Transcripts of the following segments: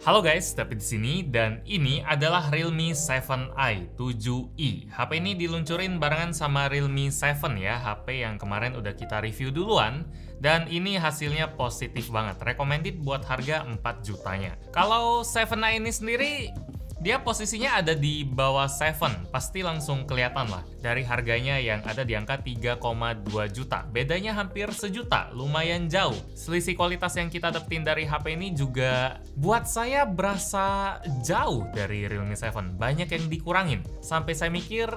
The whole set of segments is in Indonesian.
Halo guys, David di sini dan ini adalah Realme 7i 7e. HP ini diluncurin barengan sama Realme 7 ya, HP yang kemarin udah kita review duluan. Dan ini hasilnya positif banget, recommended buat harga 4 jutanya. Kalau 7i ini sendiri, dia posisinya ada di bawah 7, pasti langsung kelihatan lah. Dari harganya yang ada di angka 3,2 juta. Bedanya hampir sejuta, lumayan jauh. Selisih kualitas yang kita dapetin dari HP ini juga buat saya berasa jauh dari Realme 7. Banyak yang dikurangin. Sampai saya mikir,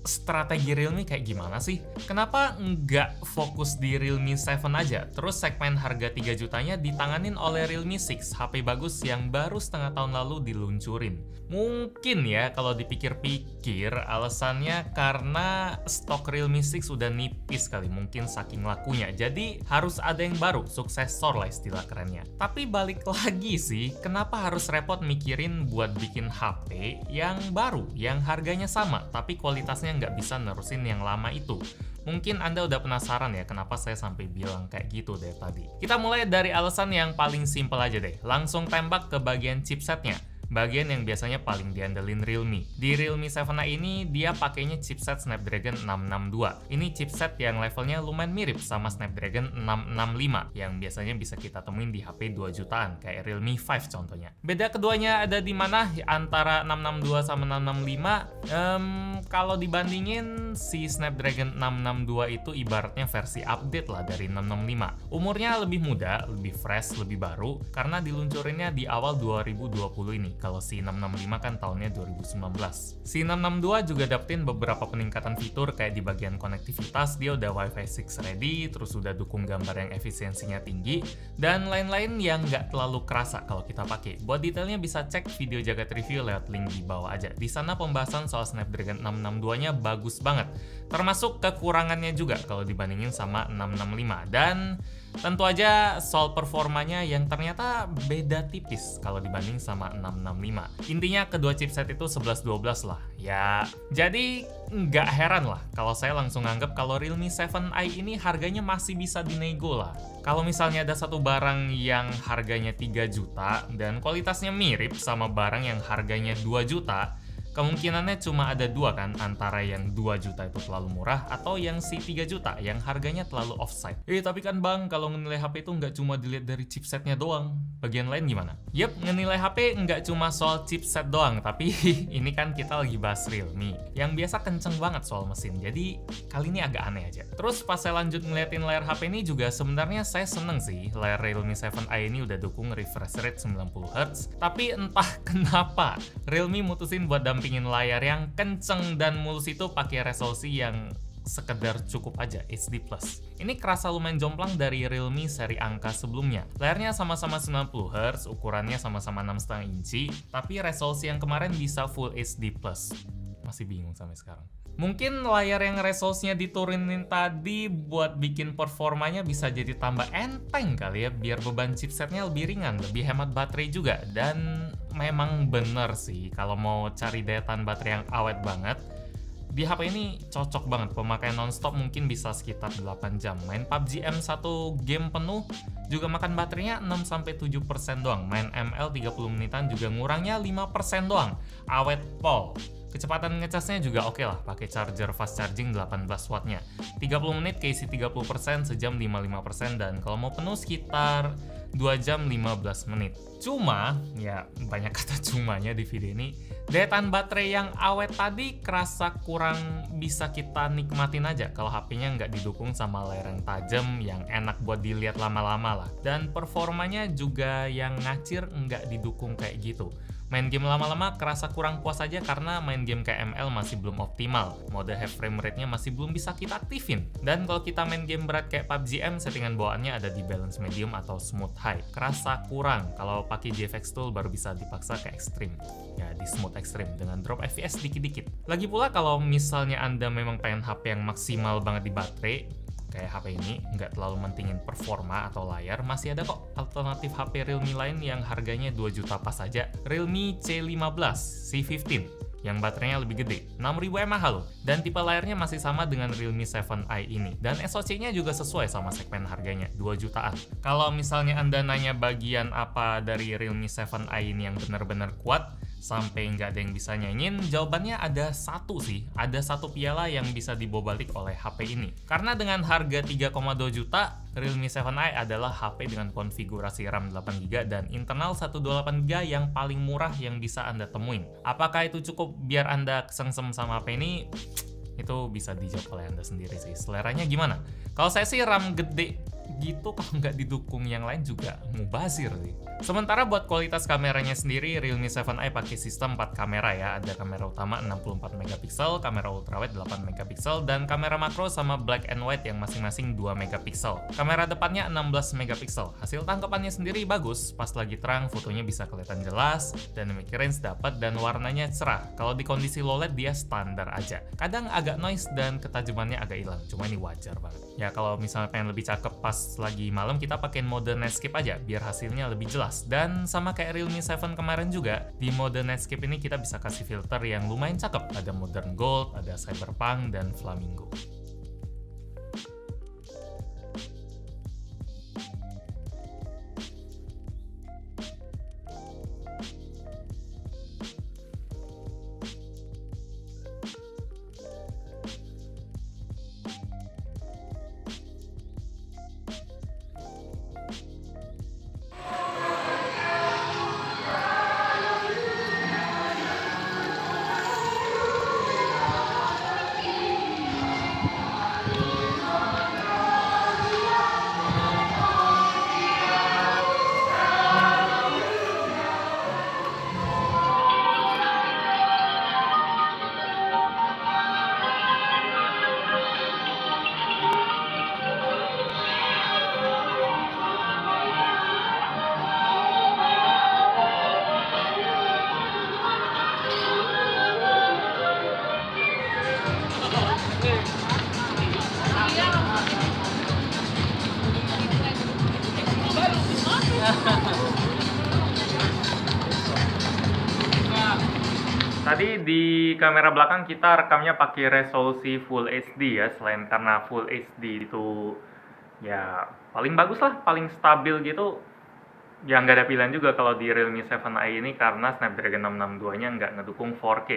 strategi Realme kayak gimana sih? Kenapa nggak fokus di Realme 7 aja? Terus segmen harga 3 jutanya ditanganin oleh Realme 6, HP bagus yang baru setengah tahun lalu diluncurin. Mungkin ya kalau dipikir-pikir alasannya karena stok Realme 6 udah nipis kali, mungkin saking lakunya. Jadi harus ada yang baru, suksesor lah istilah kerennya. Tapi balik lagi sih, kenapa harus repot mikirin buat bikin HP yang baru, yang harganya sama, tapi kualitasnya nggak bisa nerusin yang lama itu? Mungkin Anda udah penasaran ya kenapa saya sampai bilang kayak gitu deh tadi. Kita mulai dari alasan yang paling simpel aja deh. Langsung tembak ke bagian chipsetnya. Bagian yang biasanya paling diandelin Realme. Di Realme 7i ini dia pakainya chipset Snapdragon 662. Ini chipset yang levelnya lumayan mirip sama Snapdragon 665 yang biasanya bisa kita temuin di HP 2 jutaan kayak Realme 5 contohnya. Beda keduanya ada di mana antara 662 sama 665? Kalau dibandingin si Snapdragon 662 itu ibaratnya versi update lah dari 665. Umurnya lebih muda, lebih fresh, lebih baru karena diluncurinnya di awal 2020 ini. Kalau si 665 kan tahunnya 2019. Si 662 juga dapetin beberapa peningkatan fitur kayak di bagian konektivitas, dia udah Wi-Fi 6 ready, terus udah dukung gambar yang efisiensinya tinggi, dan lain-lain yang nggak terlalu kerasa kalau kita pakai. Buat detailnya bisa cek video jagat review lewat link di bawah aja. Di sana pembahasan soal Snapdragon 662-nya bagus banget. Termasuk kekurangannya juga kalau dibandingin sama 665. Dan tentu aja soal performanya yang ternyata beda tipis kalau dibanding sama 665. Intinya kedua chipset itu 11-12 lah. Ya, jadi nggak heran lah kalau saya langsung anggap kalau Realme 7i ini harganya masih bisa dinego lah. Kalau misalnya ada satu barang yang harganya 3 juta dan kualitasnya mirip sama barang yang harganya 2 juta, kemungkinannya cuma ada dua kan, antara yang 2 juta itu terlalu murah atau yang si 3 juta yang harganya terlalu offside. Tapi kan bang, kalau ngenilai HP itu nggak cuma dilihat dari chipsetnya doang. Bagian lain gimana? Yep, ngenilai HP nggak cuma soal chipset doang, tapi ini kan kita lagi bahas Realme yang biasa kenceng banget soal mesin, jadi kali ini agak aneh aja. Terus pas saya lanjut ngeliatin layar HP ini juga sebenarnya saya seneng sih, layar Realme 7i ini udah dukung refresh rate 90Hz, tapi entah kenapa Realme mutusin buat dampingin layar yang kenceng dan mulus itu pakai resolusi yang sekedar cukup aja, HD+. Ini kerasa lumayan jomplang dari Realme seri angka sebelumnya. Layarnya sama-sama 90Hz, ukurannya sama-sama 6,5 inci, tapi resolusi yang kemarin bisa Full HD+. Masih bingung sampai sekarang. Mungkin layar yang resolusinya diturunin tadi buat bikin performanya bisa jadi tambah enteng kali ya, biar beban chipsetnya lebih ringan, lebih hemat baterai juga. Dan memang bener sih, kalau mau cari daya tahan baterai yang awet banget, di HP ini cocok banget. Pemakaian nonstop mungkin bisa sekitar 8 jam. Main PUBG M1 game penuh juga makan baterainya 6-7% doang. Main ML 30 menitan juga ngurangnya 5% doang. Awet pol. Kecepatan ngecasnya juga oke lah, pakai charger fast charging 18 wattnya. 30 menit keisi 30%, sejam 55%, dan kalau mau penuh sekitar 2 jam 15 menit. Cuma, ya banyak kata cumanya di video ini, daya tahan baterai yang awet tadi kerasa kurang bisa kita nikmatin aja kalau HP-nya nggak didukung sama layar yang tajam, yang enak buat dilihat lama-lama lah. Dan performanya juga yang ngacir nggak didukung kayak gitu. Main game lama-lama kerasa kurang puas aja karena main game kayak ML masih belum optimal. Mode high frame rate-nya masih belum bisa kita aktifin. Dan kalau kita main game berat kayak PUBG M, settingan bawaannya ada di balance medium atau smooth high. Kerasa kurang. Kalau pakai GFX Tool baru bisa dipaksa ke ekstrim. Ya, di smooth ekstrim dengan drop FPS dikit-dikit. Lagi pula kalau misalnya Anda memang pengen HP yang maksimal banget di baterai, kayak HP ini nggak terlalu mentingin performa atau layar, masih ada kok alternatif HP Realme lain yang harganya 2 juta pas aja. Realme C15, C15. yang baterainya lebih gede, 6000 mAh loh. Dan tipe layarnya masih sama dengan Realme 7i ini. Dan SoC-nya juga sesuai sama segmen harganya, 2 jutaan. Kalau misalnya Anda nanya bagian apa dari Realme 7i ini yang benar-benar kuat, sampai nggak ada yang bisa nyanyiin, jawabannya ada satu sih. Ada satu piala yang bisa dibobalik oleh HP ini. Karena dengan harga 3,2 juta, Realme 7i adalah HP dengan konfigurasi RAM 8GB dan internal 128GB yang paling murah yang bisa Anda temuin. Apakah itu cukup biar Anda kesengsem sama HP ini? Itu bisa dijawab oleh Anda sendiri sih. Seleranya gimana? Kalau saya sih RAM gede gitu, kalau nggak didukung yang lain juga mubazir sih. Sementara buat kualitas kameranya sendiri, Realme 7i pakai sistem 4 kamera ya. Ada kamera utama 64 megapiksel, kamera ultrawide 8 megapiksel, dan kamera makro sama black and white yang masing-masing 2 megapiksel. Kamera depannya 16 megapiksel. Hasil tangkapannya sendiri bagus, pas lagi terang fotonya bisa kelihatan jelas, dynamic range dapat, dan warnanya cerah. Kalau di kondisi low light dia standar aja. Kadang agak noise dan ketajamannya agak hilang, cuma ini wajar banget. Ya kalau misalnya pengen lebih cakep pas lagi malam, kita pakai mode Nightscape aja biar hasilnya lebih jelas. Dan sama kayak Realme 7 kemarin juga, di mode Nightscape ini kita bisa kasih filter yang lumayan cakep. Ada Modern Gold, ada Cyberpunk, dan Flamingo. Tadi di kamera belakang kita rekamnya pakai resolusi Full HD ya, selain karena Full HD itu ya paling bagus lah, paling stabil gitu. Ya nggak ada pilihan juga kalau di Realme 7i ini karena Snapdragon 662-nya nggak ngedukung 4K.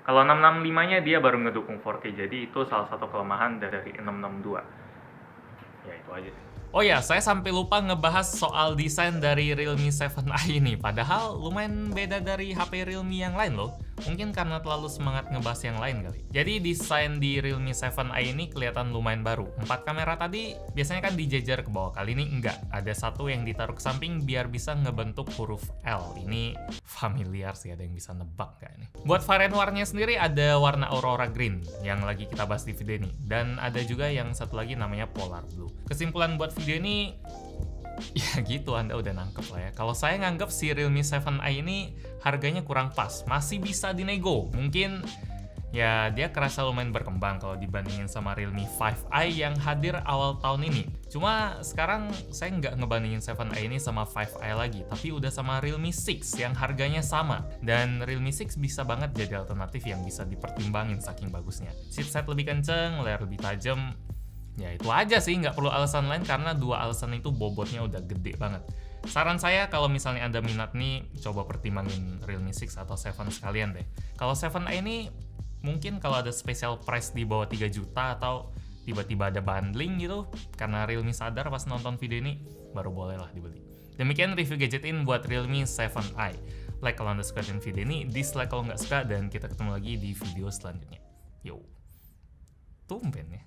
Kalau 665-nya dia baru ngedukung 4K, jadi itu salah satu kelemahan dari 662. Ya itu aja sih. Oh ya, saya sampai lupa ngebahas soal desain dari Realme 7i ini. Padahal lumayan beda dari HP Realme yang lain loh. Mungkin karena terlalu semangat ngebahas yang lain kali. Jadi desain di Realme 7i ini kelihatan lumayan baru. 4 kamera tadi biasanya kan dijejer ke bawah, kali ini enggak. Ada satu yang ditaruh ke samping biar bisa ngebentuk huruf L. Ini familiar sih, ada yang bisa nebak nggak ini? Buat varian warnanya sendiri ada warna Aurora Green yang lagi kita bahas di video ini. Dan ada juga yang satu lagi namanya Polar Blue. Kesimpulan buat video ini, ya gitu, Anda udah nangkep lah ya. Kalau saya nganggep si Realme 7i ini harganya kurang pas, masih bisa dinego. Mungkin ya dia kerasa lumayan berkembang kalau dibandingin sama Realme 5i yang hadir awal tahun ini. Cuma sekarang saya nggak ngebandingin 7i ini sama 5i lagi, tapi udah sama Realme 6 yang harganya sama. Dan Realme 6 bisa banget jadi alternatif yang bisa dipertimbangin saking bagusnya. Chipset lebih kenceng, layar lebih tajam. Ya itu aja sih, nggak perlu alasan lain karena dua alasan itu bobotnya udah gede banget. Saran saya kalau misalnya Anda minat nih, coba pertimbangin Realme 6 atau 7 sekalian deh. Kalau 7i ini mungkin kalau ada special price di bawah 3 juta atau tiba-tiba ada bundling gitu, karena Realme sadar pas nonton video ini, baru boleh lah dibeli. Demikian review gadgetin buat Realme 7i. Like kalau Anda suka dengan video ini, dislike kalau nggak suka, dan kita ketemu lagi di video selanjutnya. Yo, tumben ya.